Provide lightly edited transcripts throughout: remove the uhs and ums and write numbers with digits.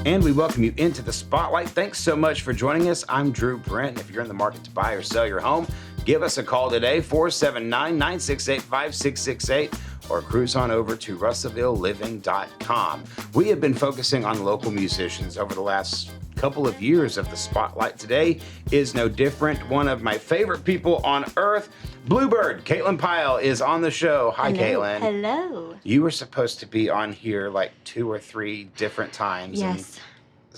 And we welcome you into the Spotlight. Thanks so much for joining us. I'm Drew Brent. If you're in the market to buy or sell your home, give us a call today, 479-968-5668, or cruise on over to russellvilleliving.com. We have been focusing on local musicians over the last couple of years of the Spotlight. Today is no different. One of my favorite people on earth, Bluebird, Caitlin Pyle, is on the show. Hi, Hello. Caitlin. Hello. You were supposed to be on here like 2 or 3 different times. Yes.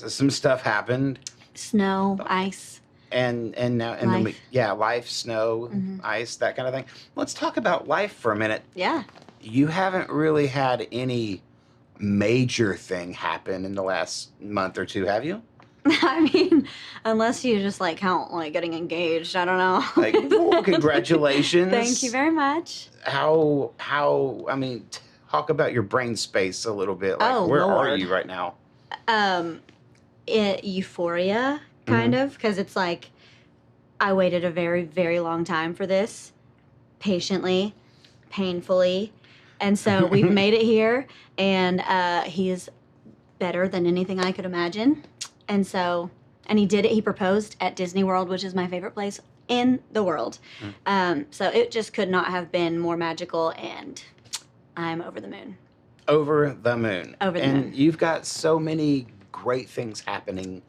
And some stuff happened. Snow, ice. And now Life. Life, snow, ice, that kind of thing. Let's talk about life for a minute. Yeah. You haven't really had any major thing happen in the last month or two, have you? I mean, unless you just count getting engaged, I don't know. Well, congratulations. Thank you very much. How talk about your brain space a little bit. Where are you right now? Euphoria, kind of, because it's I waited a very, very long time for this, patiently, painfully, and so we've made it here, and he is better than anything I could imagine, and he did it. He proposed at Disney World, which is my favorite place in the world, so it just could not have been more magical, and I'm over the moon. Over the moon. Over the moon. And you've got so many great things happening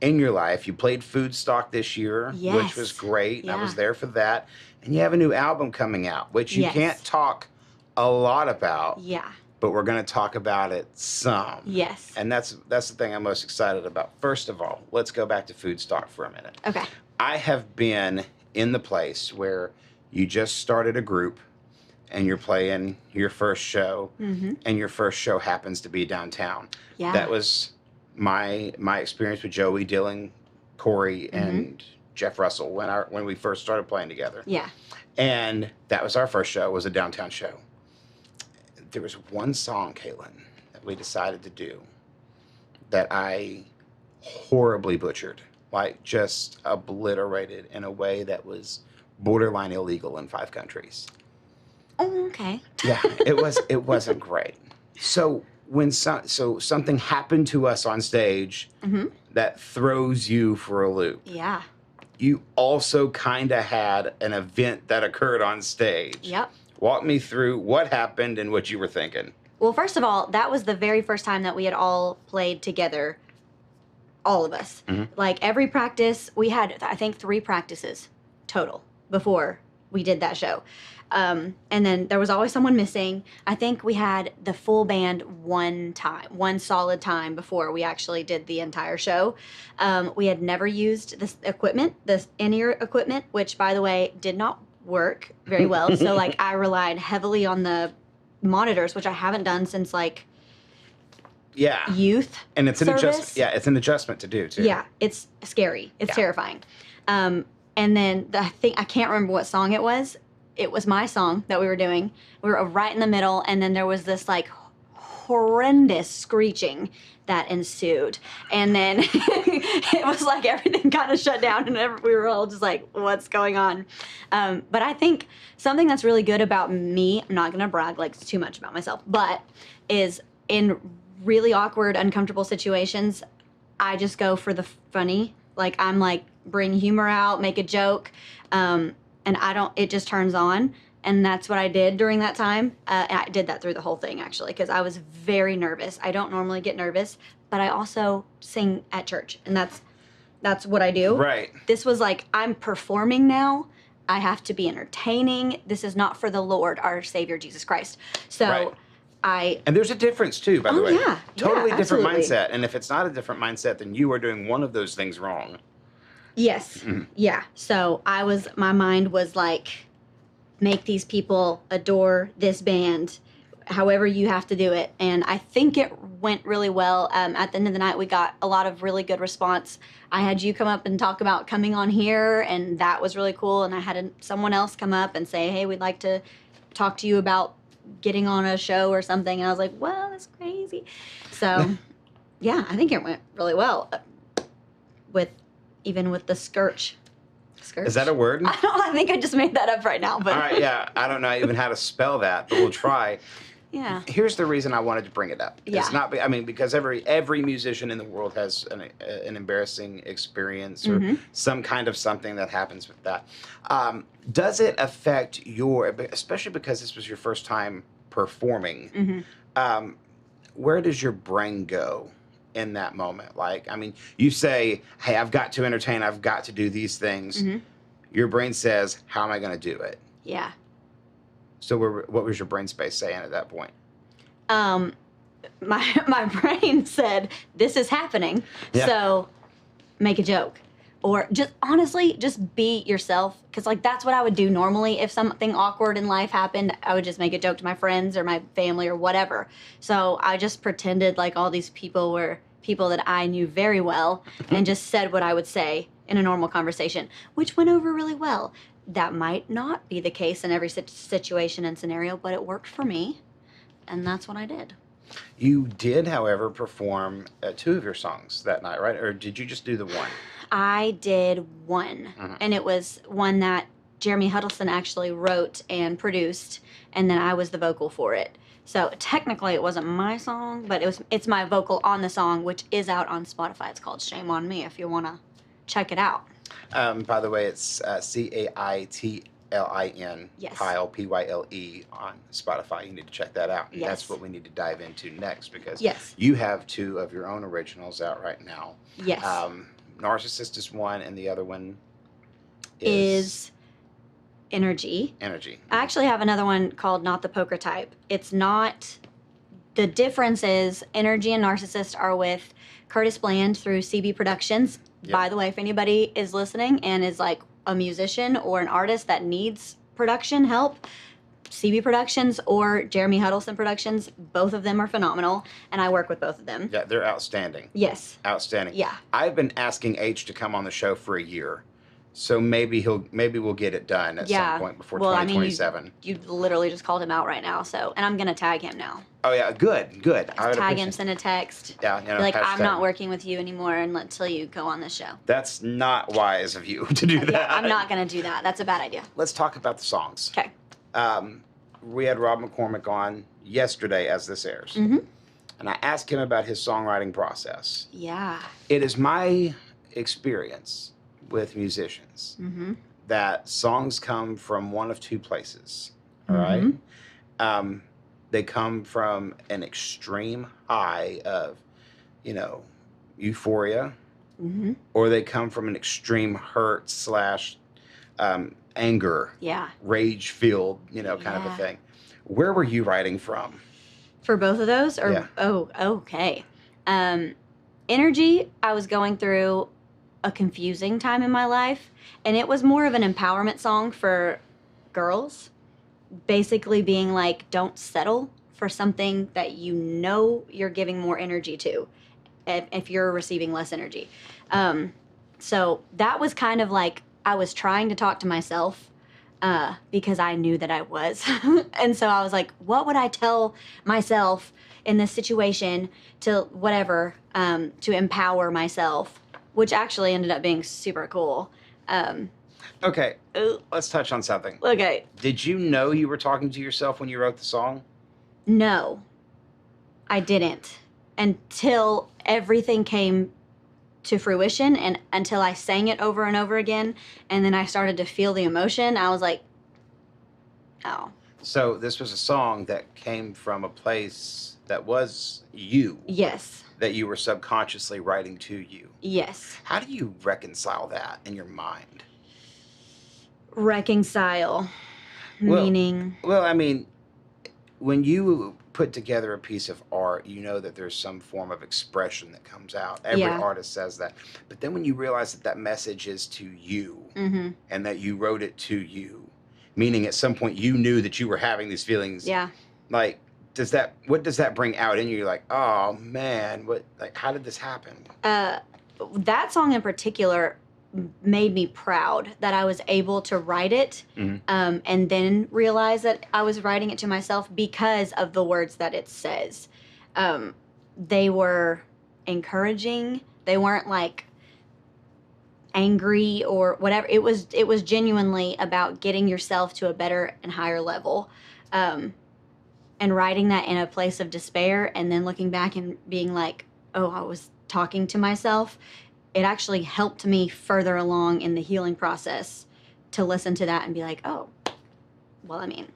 in your life. You played Foodstock this year, Yes. which was great. Yeah. I was there for that. And you have a new album coming out, which you Yes. can't talk a lot about, Yeah. but we're going to talk about it some. Yes. And that's the thing I'm most excited about. First of all, let's go back to Foodstock for a minute. Okay. I have been in the place where you just started a group and you're playing your first show, and your first show happens to be downtown. Yeah. That was my experience with Joey, Dylan, Corey, and Jeff Russell when we first started playing together. Yeah. And that was our first show, was a downtown show. There was one song, Caitlin, that we decided to do that I horribly butchered, just obliterated in a way that was borderline illegal in 5 countries. Oh, okay. Yeah, it wasn't great. So when something happened to us on stage that throws you for a loop. Yeah. You also kind of had an event that occurred on stage. Yep. Walk me through what happened and what you were thinking. Well, first of all, that was the very first time that we had all played together, all of us. Every practice, we had, I think, 3 practices total before we did that show. And then there was always someone missing. I think we had the full band one solid time before we actually did the entire show. We had never used this equipment, this in-ear equipment, which, by the way, did not work very well. So, I relied heavily on the monitors, which I haven't done since, youth. And it's an service. adjustment. Yeah, it's an adjustment to do, too. Yeah, it's scary. It's terrifying. And then I can't remember what song it was. It was my song that we were doing. We were right in the middle, and then there was this horrendous screeching that ensued. And then it was everything kind of shut down, and we were all just what's going on? But I think something that's really good about me, I'm not going to brag too much about myself, but is in really awkward, uncomfortable situations, I just go for the funny. I'm bring humor out, make a joke, and it just turns on. And that's what I did during that time. And I did that through the whole thing, actually, because I was very nervous. I don't normally get nervous, but I also sing at church, and that's what I do. Right. This was I'm performing now. I have to be entertaining. This is not for the Lord, our Savior, Jesus Christ. So And there's a difference, too, by the way. Yeah. Totally Yeah, different absolutely. mindset. And if it's not a different mindset, then you are doing one of those things wrong. Yes. Yeah. So my mind was make these people adore this band, however you have to do it. And I think it went really well. At the end of the night, we got a lot of really good response. I had you come up and talk about coming on here, and that was really cool. And I had someone else come up and say, hey, we'd like to talk to you about getting on a show or something. And I was like, well, that's crazy. So, yeah, I think it went really well even with the skirch. Skirch? Is that a word? I think I just made that up right now. But All right, yeah. I don't know even how to spell that, but we'll try. Yeah. Here's the reason I wanted to bring it up. Yeah. It's not, I mean, because every musician in the world has an embarrassing experience or some kind of something that happens with that. Does it affect your, especially because this was your first time performing, where does your brain go in that moment? Like, I mean, you say, hey, I've got to entertain, I've got to do these things. Your brain says, how am I going to do it? Yeah. So what was your brain space saying at that point? My brain said, this is happening, so make a joke. Or just, honestly, just be yourself. Because, like, that's what I would do normally. If something awkward in life happened, I would just make a joke to my friends or my family or whatever. So I just pretended like all these people were people that I knew very well and just said what I would say in a normal conversation, which went over really well. That might not be the case in every situation and scenario, but it worked for me, and that's what I did. You did, however, perform 2 of your songs that night, right? Or did you just do the one? I did one, and it was one that Jeremy Huddleston actually wrote and produced, and then I was the vocal for it. So technically it wasn't my song, but it's my vocal on the song, which is out on Spotify. It's called Shame on Me if you want to check it out. By the way, it's Caitlin, Yes. Pyle, Pyle, on Spotify. You need to check that out. And Yes. that's what we need to dive into next, because Yes. you have 2 of your own originals out right now. Yes. Narcissist is one, and the other one is Energy. Energy. I actually have another one called Not the Poker Type. It's not, the difference is Energy and Narcissist are with Curtis Bland through CB Productions. Yep. By the way, if anybody is listening and is like a musician or an artist that needs production help, CB Productions or Jeremy Huddleston Productions, both of them are phenomenal, and I work with both of them. Yeah, they're outstanding. Yes. Outstanding. Yeah. I've been asking H to come on the show for a year. So maybe we'll get it done at some point before 2027. I mean, you literally just called him out right now, so, and I'm gonna tag him now. Oh yeah, good. I would Tag him, appreciate- send a text. Yeah, you know, Like, I'm hashtag. not working with you anymore until you go on this show. That's not wise of you to do that. Yeah, I'm not gonna do that. That's a bad idea. Let's talk about the songs. Okay. We had Rob McCormick on yesterday as this airs. And I asked him about his songwriting process. Yeah. It is my experience with musicians that songs come from one of 2 places. All right? They come from an extreme high of, euphoria, or they come from an extreme hurt / anger, rage-filled, kind of a thing. Where were you writing from? For both of those? Or Yeah. Oh, okay. Energy, I was going through a confusing time in my life, and it was more of an empowerment song for girls, basically being like, don't settle for something that you're giving more energy to if you're receiving less energy. So that was kind of like, I was trying to talk to myself because I knew that I was. And so I was like, what would I tell myself in this situation to whatever, to empower myself, which actually ended up being super cool. Okay, let's touch on something. Okay. Did you know you were talking to yourself when you wrote the song? No, I didn't, until everything came to fruition and until I sang it over and over again, and then I started to feel the emotion. I was like, oh. So this was a song that came from a place that was you. Yes. That you were subconsciously writing to you. Yes. How do you reconcile that in your mind? Reconcile, meaning? Well, I mean, when you put together a piece of art, you know that there's some form of expression that comes out. Every artist says that. But then when you realize that that message is to you and that you wrote it to you, meaning at some point you knew that you were having these feelings. Yeah. Like, what does that bring out in you? You're like, oh man, how did this happen? That song in particular made me proud that I was able to write it and then realize that I was writing it to myself because of the words that it says. They were encouraging. They weren't like angry or whatever. It was genuinely about getting yourself to a better and higher level. and writing that in a place of despair and then looking back and being like, oh, I was talking to myself, it actually helped me further along in the healing process to listen to that and be like, oh, well, I mean,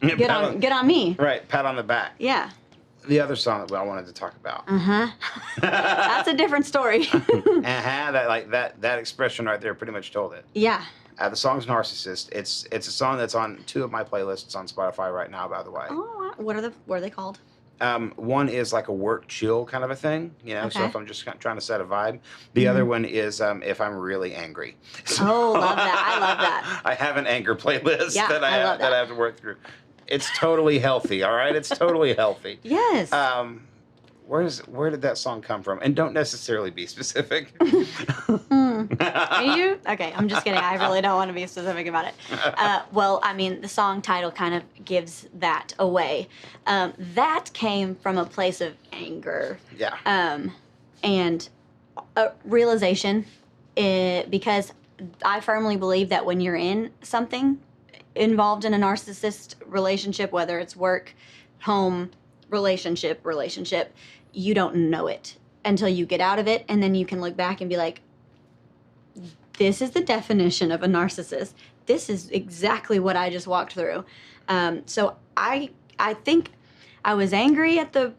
good on me. Right, pat on the back. Yeah. The other song that I wanted to talk about. That's a different story. That expression right there pretty much told it. Yeah. The song's Narcissist. It's a song that's on 2 of my playlists on Spotify right now, by the way. Oh, what are they called? One is like a work chill kind of a thing, you know, so Okay. if I'm just trying to set a vibe. The other one is if I'm really angry. Oh, love that. I love that. I have an anger playlist Yeah, that I have to work through. It's totally healthy, all right? It's totally healthy. Yes. Where did that song come from? And don't necessarily be specific. Are you? Okay, I'm just kidding. I really don't want to be specific about it. Well, I mean, the song title kind of gives that away. That came from a place of anger. Yeah. And a realization, because I firmly believe that when you're in something involved in a narcissist relationship, whether it's work, home, relationship, you don't know it until you get out of it, and then you can look back and be like, this is the definition of a narcissist. This is exactly what I just walked through. So I think I was angry at the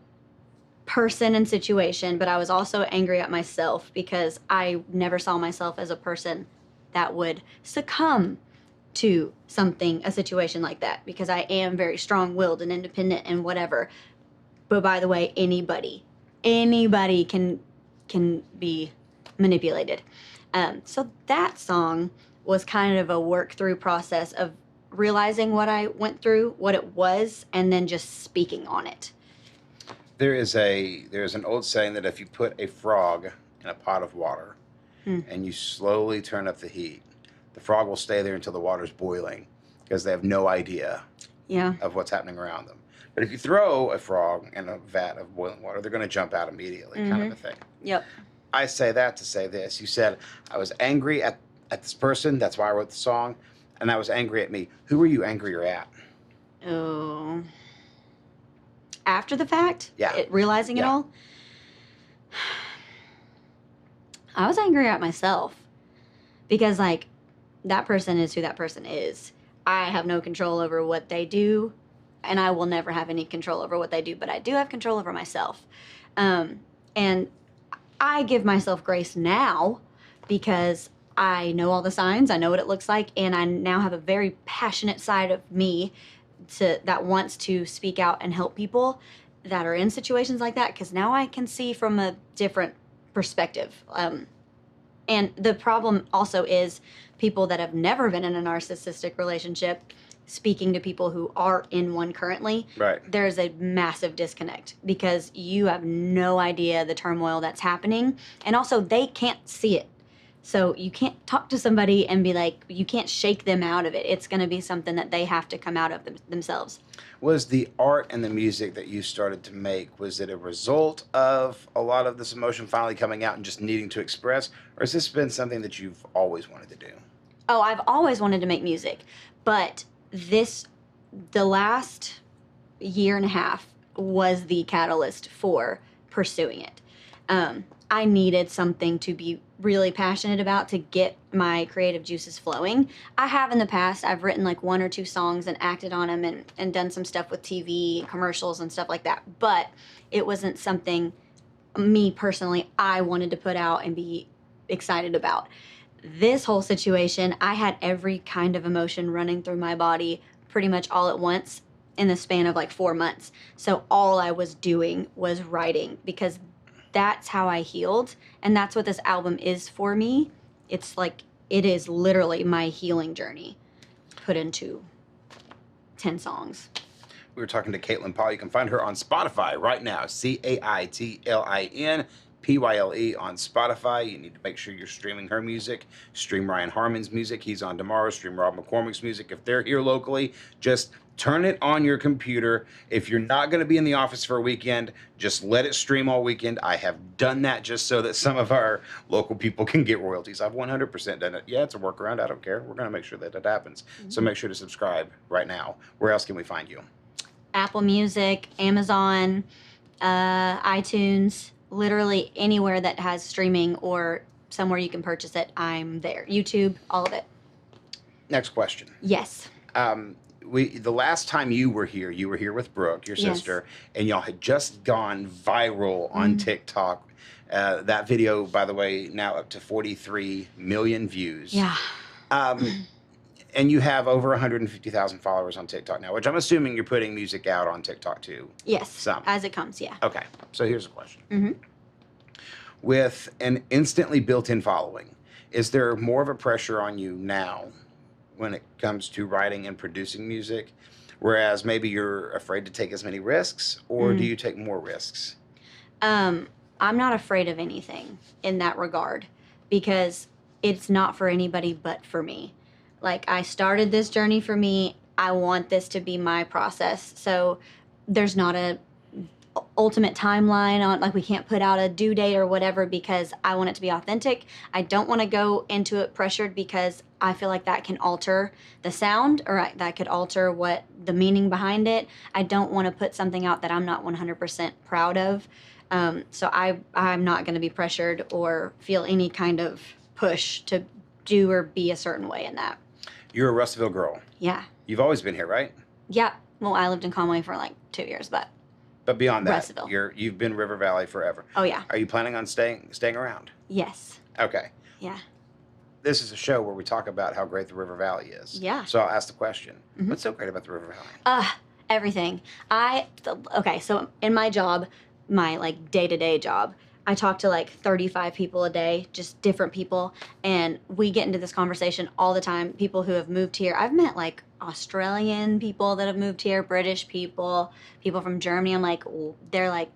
person and situation, but I was also angry at myself because I never saw myself as a person that would succumb to a situation like that, because I am very strong-willed and independent and whatever. But by the way, anybody can be manipulated. So that song was kind of a work through process of realizing what I went through, what it was, and then just speaking on it. There's an old saying that if you put a frog in a pot of water and you slowly turn up the heat, the frog will stay there until the water's boiling because they have no idea of what's happening around them. But if you throw a frog in a vat of boiling water, they're going to jump out immediately, kind of a thing. Yep. I say that to say this. You said, I was angry at this person. That's why I wrote the song. And I was angry at me. Who were you angrier at? Oh. After the fact? Yeah. Realizing it all? I was angry at myself. Because, like, that person is who that person is. I have no control over what they do, and I will never have any control over what they do, but I do have control over myself. And I give myself grace now because I know all the signs, I know what it looks like, and I now have a very passionate side of me that wants to speak out and help people that are in situations like that, because now I can see from a different perspective. And the problem also is people that have never been in a narcissistic relationship speaking to people who are in one currently. Right. There's a massive disconnect because you have no idea the turmoil that's happening. And also, they can't see it. So you can't talk to somebody and be like, you can't shake them out of it. It's going to be something that they have to come out of themselves. Was the art and the music that you started to make, was it a result of a lot of this emotion finally coming out and just needing to express? Or has this been something that you've always wanted to do? Oh, I've always wanted to make music. But the last year and a half was the catalyst for pursuing it. I needed something to be really passionate about to get my creative juices flowing. I have in the past, I've written like 1 or 2 songs and acted on them and done some stuff with TV, commercials and stuff like that. But it wasn't something, me personally, I wanted to put out and be excited about. This whole situation, I had every kind of emotion running through my body pretty much all at once in the span of like 4 months. So all I was doing was writing because that's how I healed. And that's what this album is for me. It's like, it is literally my healing journey put into 10 songs. We were talking to Caitlin Pyle. You can find her on Spotify right now. CAITLIN PYLE on Spotify. You need to make sure you're streaming her music. Stream Ryan Harmon's music. He's on tomorrow. Stream Rob McCormick's music. If they're here locally, just turn it on your computer. If you're not going to be in the office for a weekend, just let it stream all weekend. I have done that just so that some of our local people can get royalties. I've 100% done it. Yeah, it's a workaround. I don't care. We're going to make sure that happens. So make sure to subscribe right now. Where else can we find you? Apple Music, Amazon, iTunes, literally anywhere that has streaming or somewhere you can purchase it, I'm there. YouTube, all of it. Next question. Yes. The last time you were here with Brooke, your Yes. sister, and y'all had just gone viral on TikTok. That video, by the way, now up to 43 million views. Yeah. And you have over 150,000 followers on TikTok now, which I'm assuming you're putting music out on TikTok too. Yes. Some. As it comes, yeah. Okay, so here's a question. Mm-hmm. With an instantly built-in following, is there more of a pressure on you now when it comes to writing and producing music, whereas maybe you're afraid to take as many risks, or do you take more risks? I'm not afraid of anything in that regard because it's not for anybody but for me. Like, I started this journey for me. I want this to be my process. So there's not a ultimate timeline on, like, we can't put out a due date or whatever because I want it to be authentic. I don't want to go into it pressured because I feel like that can alter the sound or that could alter what the meaning behind it. I don't want to put something out that I'm not 100% proud of. So I'm not going to be pressured or feel any kind of push to do or be a certain way in that. You're a Russellville girl. Yeah. You've always been here, right? Yeah. Well, I lived in Conway for like 2 years, but beyond that, Russellville. you've been River Valley forever. Oh yeah. Are you planning on staying around? Yes. Okay. Yeah. This is a show where we talk about how great the River Valley is. Yeah. So I'll ask the question: what's so great about the River Valley? Everything. Okay, so in my job, my like day-to-day job, I talk to like 35 people a day, just different people, and we get into this conversation all the time. People who have moved here. I've met like Australian people that have moved here, British people, people from Germany. I'm like, they're like,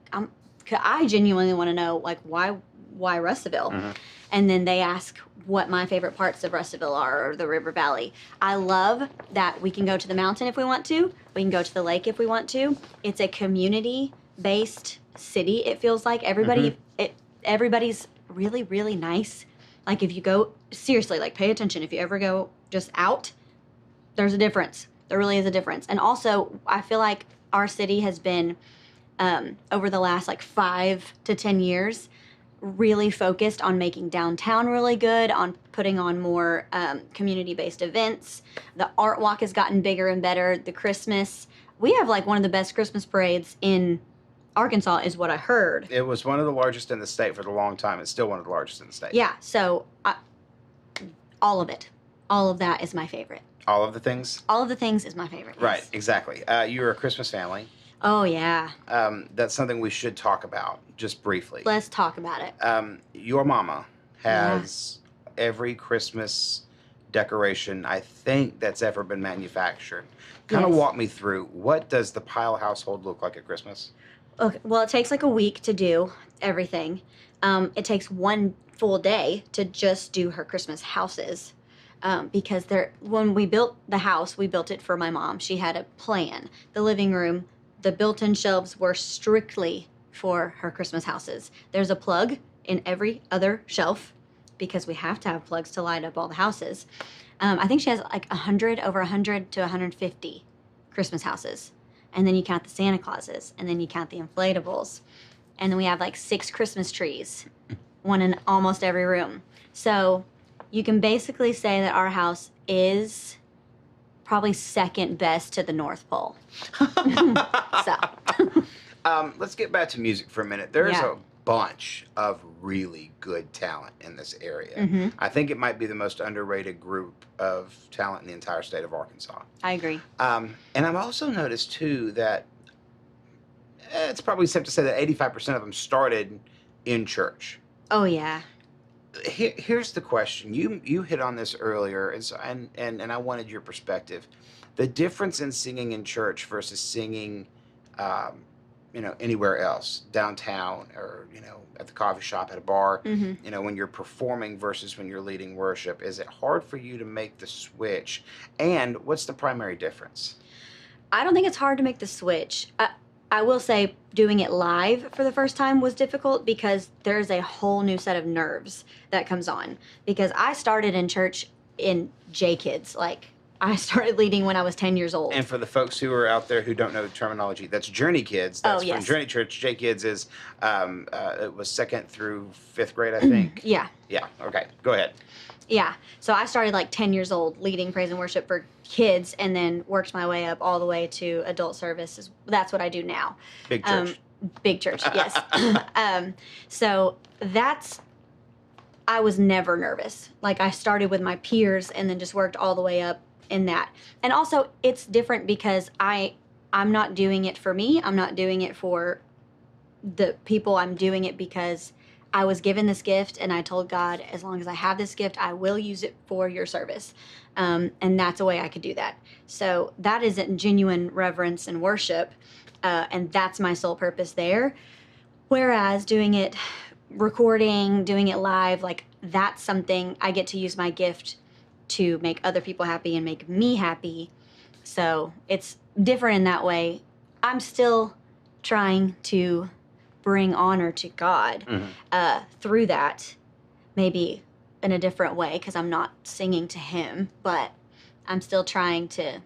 I genuinely want to know like why Russellville? And then they ask what my favorite parts of Russellville are, or the River Valley. I love that we can go to the mountain if we want to. We can go to the lake if we want to. It's a community-based city. It feels like everybody's really, really nice. Like if you go, seriously, like pay attention. If you ever go just out, there's a difference. There really is a difference. And also, I feel like our city has been, over the last like 5 to 10 years, really focused on making downtown really good, on putting on more community-based events. The art walk has gotten bigger and better. The Christmas, we have like one of the best Christmas parades in Arkansas is what I heard. It was one of the largest in the state for a long time. It's still one of the largest in the state. Yeah, so all of it. All of that is my favorite. All of the things? All of the things is my favorite. Yes. Right, exactly. You're a Christmas family. Oh, yeah. That's something we should talk about, just briefly. Let's talk about it. Your mama has every Christmas decoration, I think, that's ever been manufactured. Kind of walk me through, what does the Pyle household look like at Christmas? Okay, well, it takes like a week to do everything. It takes one full day to just do her Christmas houses. Because when we built the house, we built it for my mom. She had a plan. The living room, the built-in shelves were strictly for her Christmas houses. There's a plug in every other shelf because we have to have plugs to light up all the houses. I think she has like over 100 to 150 Christmas houses. And then you count the Santa Clauses, and then you count the inflatables. And then we have like 6 Christmas trees, one in almost every room. So you can basically say that our house is probably second best to the North Pole. Let's get back to music for a minute. There's a bunch of really good talent in this area. I think it might be the most underrated group of talent in the entire state of Arkansas. I agree. And I've also noticed, too, that it's probably safe to say that 85% of them started in church. Oh, yeah. Here's the question. You hit on this earlier, and I wanted your perspective. The difference in singing in church versus singing, anywhere else, downtown or, at the coffee shop, at a bar, when you're performing versus when you're leading worship. Is it hard for you to make the switch? And what's the primary difference? I don't think it's hard to make the switch. I will say doing it live for the first time was difficult because there's a whole new set of nerves that comes on. Because I started in church in J-Kids. Like, I started leading when I was 10 years old. And for the folks who are out there who don't know the terminology, that's Journey Kids. That's yes. from Journey Church. J Kids is, it was 2nd through 5th grade, I think. Yeah. Yeah. Okay. Go ahead. Yeah. So I started like 10 years old leading praise and worship for kids, and then worked my way up all the way to adult services. That's what I do now. Big church. Big church, yes. So I was never nervous. Like, I started with my peers and then just worked all the way up in that. And also, it's different because I'm not doing it for me. I'm not doing it for the people. I'm doing it because I was given this gift, and I told God, as long as I have this gift, I will use it for your service. And that's a way I could do that. So that is a genuine reverence and worship, and that's my sole purpose there. Whereas doing it, recording, doing it live, like, that's something I get to use my gift to make other people happy and make me happy. So it's different in that way. I'm still trying to bring honor to God through that, maybe in a different way, because I'm not singing to him, but I'm still trying to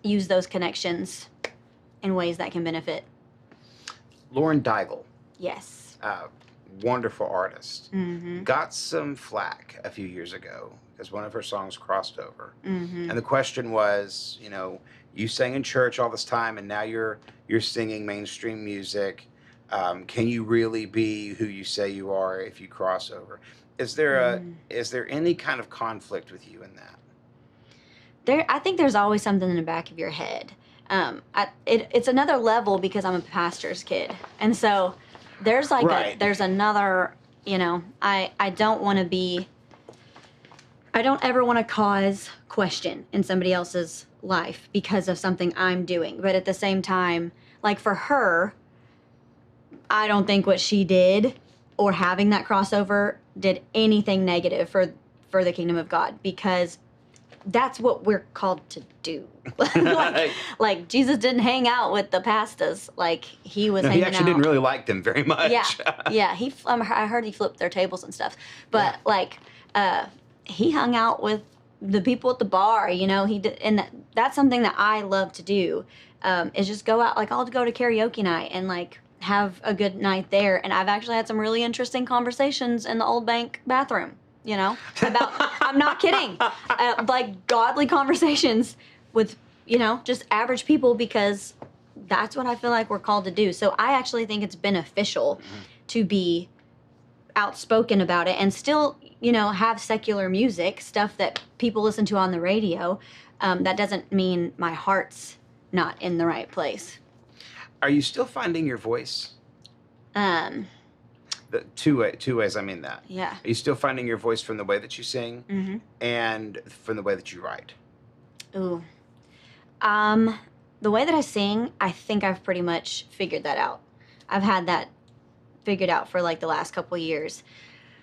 use those connections in ways that can benefit. Lauren Daigle. Yes. Wonderful artist. Mm-hmm. Got some flack a few years ago because one of her songs crossed over. Mm-hmm. And the question was, you sang in church all this time, and now you're singing mainstream music. Can you really be who you say you are if you cross over? Is there any kind of conflict with you in that? I think there's always something in the back of your head. It's another level because I'm a pastor's kid, and so there's like Right. there's another. I don't want to be. I don't ever want to cause question in somebody else's life because of something I'm doing. But at the same time, like, for her, I don't think what she did or having that crossover did anything negative for the kingdom of God, because that's what we're called to do. like Jesus didn't hang out with the pastors. Like, he was hanging out. He actually didn't really like them very much. Yeah. I heard he flipped their tables and stuff. But he hung out with the people at the bar. He did, and that's something that I love to do. Is just go out. Like, I'll go to karaoke night and like have a good night there. And I've actually had some really interesting conversations in the old bank bathroom. About, I'm not kidding, like, godly conversations with, just average people, because that's what I feel like we're called to do. So I actually think it's beneficial to be outspoken about it and still, have secular music, stuff that people listen to on the radio. That doesn't mean my heart's not in the right place. Are you still finding your voice? Two ways I mean that. Yeah. Are you still finding your voice from the way that you sing and from the way that you write? Ooh. The way that I sing, I think I've pretty much figured that out. I've had that figured out for like the last couple of years.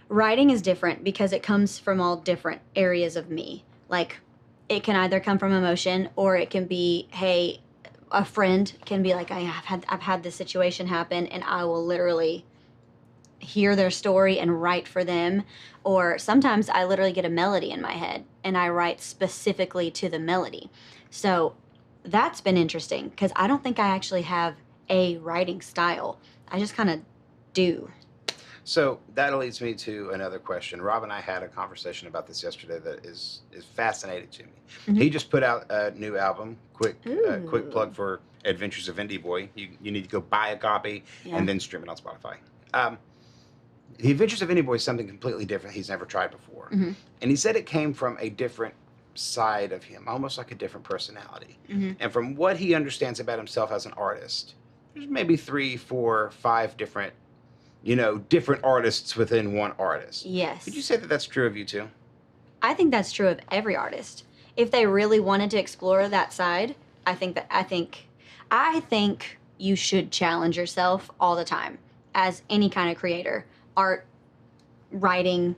Writing is different because it comes from all different areas of me. Like, it can either come from emotion, or it can be, hey, a friend can be like, I've had this situation happen, and I will literally hear their story and write for them. Or sometimes I literally get a melody in my head and I write specifically to the melody. So that's been interesting, because I don't think I actually have a writing style. I just kind of do. So that leads me to another question. Rob and I had a conversation about this yesterday that is fascinating to me. He just put out a new album. Quick plug for Adventures of Indie Boy. You need to go buy a copy and then stream it on Spotify. The Adventures of Indie Boy is something completely different he's never tried before. And he said it came from a different side of him, almost like a different personality. And from what he understands about himself as an artist, there's maybe 3, 4, 5 different artists within one artist. Yes. Could you say that that's true of you too? I think that's true of every artist. If they really wanted to explore that side, I think you should challenge yourself all the time as any kind of creator, art, writing,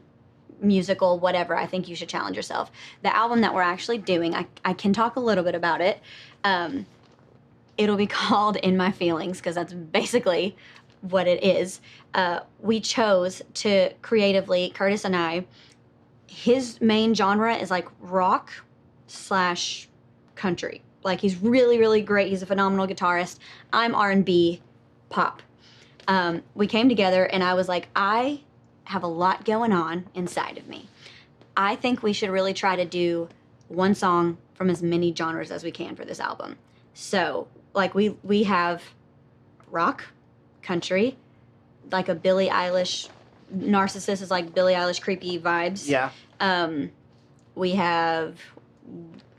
musical, whatever. I think you should challenge yourself. The album that we're actually doing, I can talk a little bit about it. It'll be called In My Feelings, because that's basically what it is. We chose to creatively, Curtis and I, his main genre is like rock, slash country. Like, he's really, really great. He's a phenomenal guitarist. I'm R&B pop. We came together, and I was like, I have a lot going on inside of me. I think we should really try to do one song from as many genres as we can for this album. So, like, we have rock, country, like a Billie Eilish, Narcissist is like Billie Eilish creepy vibes. Yeah. We have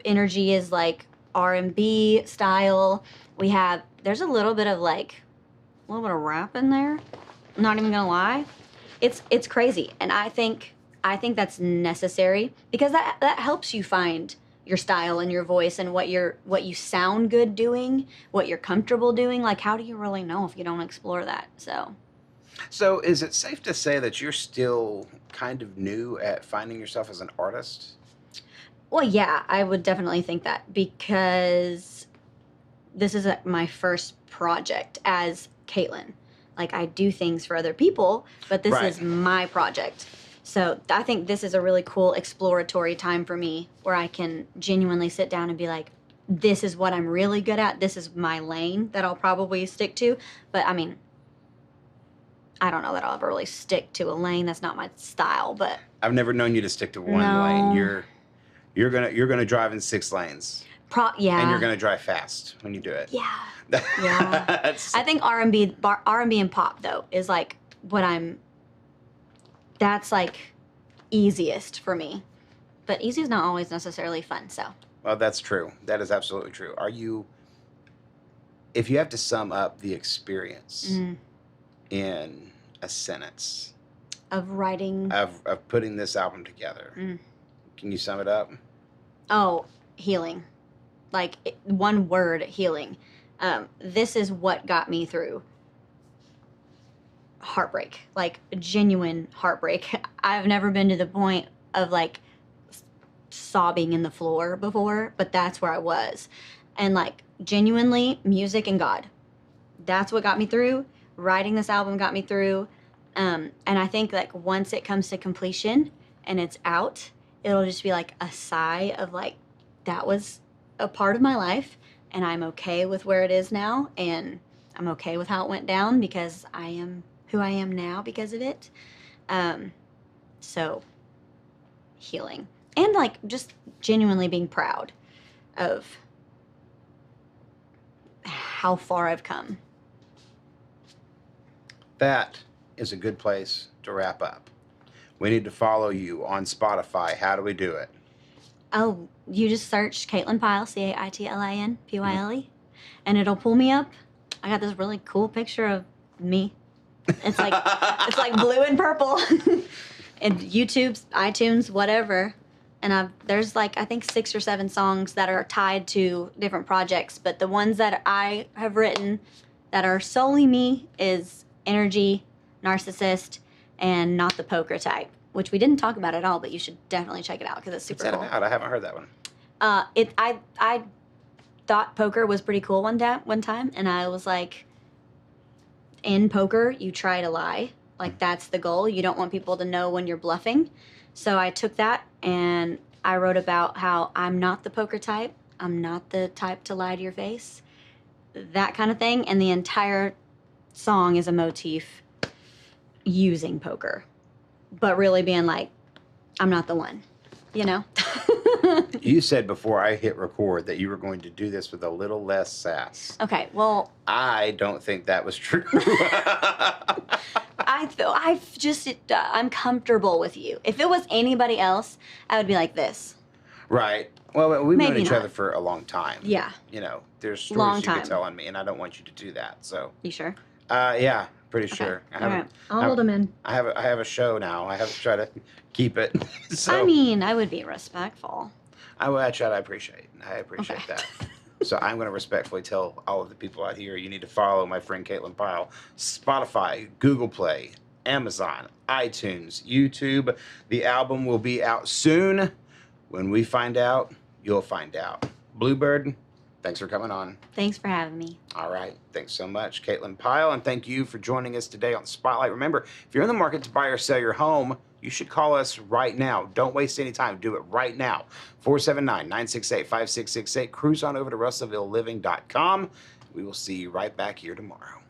Energy is like R&B style. There's a little bit of rap in there. I'm not even gonna lie. It's crazy. And I think that's necessary because that helps you find your style and your voice and what you sound good doing, what you're comfortable doing. Like, how do you really know if you don't explore that? So is it safe to say that you're still kind of new at finding yourself as an artist? Well, yeah, I would definitely think that because this is my first project as Caitlin. Like, I do things for other people, but this is my project. So I think this is a really cool exploratory time for me where I can genuinely sit down and be like, this is what I'm really good at. This is my lane that I'll probably stick to. But I mean, I don't know that I'll ever really stick to a lane. That's not my style, but I've never known you to stick to one lane. You're gonna drive in 6 lanes. Yeah. And you're gonna drive fast when you do it. Yeah. Yeah. I think R&B and pop though is like that's like easiest for me. But easy is not always necessarily fun, so. Well, that's true. That is absolutely true. If you have to sum up the experience in a sentence of writing of putting this album together, can you sum it up? Oh, healing. Like, one word, healing. This is what got me through heartbreak, like genuine heartbreak. I've never been to the point of like sobbing in the floor before, but that's where I was. And like, genuinely, music and God. That's what got me through. Writing this album got me through. And I think like once it comes to completion and it's out, it'll just be like a sigh of like, that was a part of my life and I'm okay with where it is now. And I'm okay with how it went down because I am who I am now because of it. So healing and like just genuinely being proud of how far I've come. That is a good place to wrap up. We need to follow you on Spotify. How do we do it? Oh, you just search Caitlin Pyle, Caitlin Pyle, and it'll pull me up. I got this really cool picture of me. It's like it's like blue and purple. And YouTube, iTunes, whatever. And there's like I think 6 or 7 songs that are tied to different projects, but the ones that I have written that are solely me is Energy, Narcissist, and Not the Poker Type, which we didn't talk about at all, but you should definitely check it out because it's super cool. What's that about? I haven't heard that one. I thought poker was pretty cool one time, and I was like, in poker, you try to lie. Like, that's the goal. You don't want people to know when you're bluffing. So I took that, and I wrote about how I'm not the poker type. I'm not the type to lie to your face. That kind of thing. And the entire song is a motif using poker. But really being like, I'm not the one, you know? You said before I hit record that you were going to do this with a little less sass. Okay, well... I don't think that was true. I'm comfortable with you. If it was anybody else, I would be like this. Right. Well, we've known each not. other for a long time. Yeah. You know, there's stories Long you time. could tell on me, and I don't want you to do that. So. You sure? Yeah, pretty Okay. sure. All right. I'll hold them in. I have a show now. I have to try to keep it. So, I mean, I would be respectful. I try to appreciate. I appreciate Okay. that. So I'm going to respectfully tell all of the people out here, you need to follow my friend Caitlin Pyle. Spotify, Google Play, Amazon, iTunes, YouTube. The album will be out soon. When we find out, you'll find out. Bluebird, Thanks for coming on. Thanks for having me. All right. Thanks so much, Caitlin Pyle, and thank you for joining us today on Spotlight. Remember, if you're in the market to buy or sell your home, you should call us right now. Don't waste any time. Do it right now. 479-968-5668. Cruise on over to russellvilleliving.com. We will see you right back here tomorrow.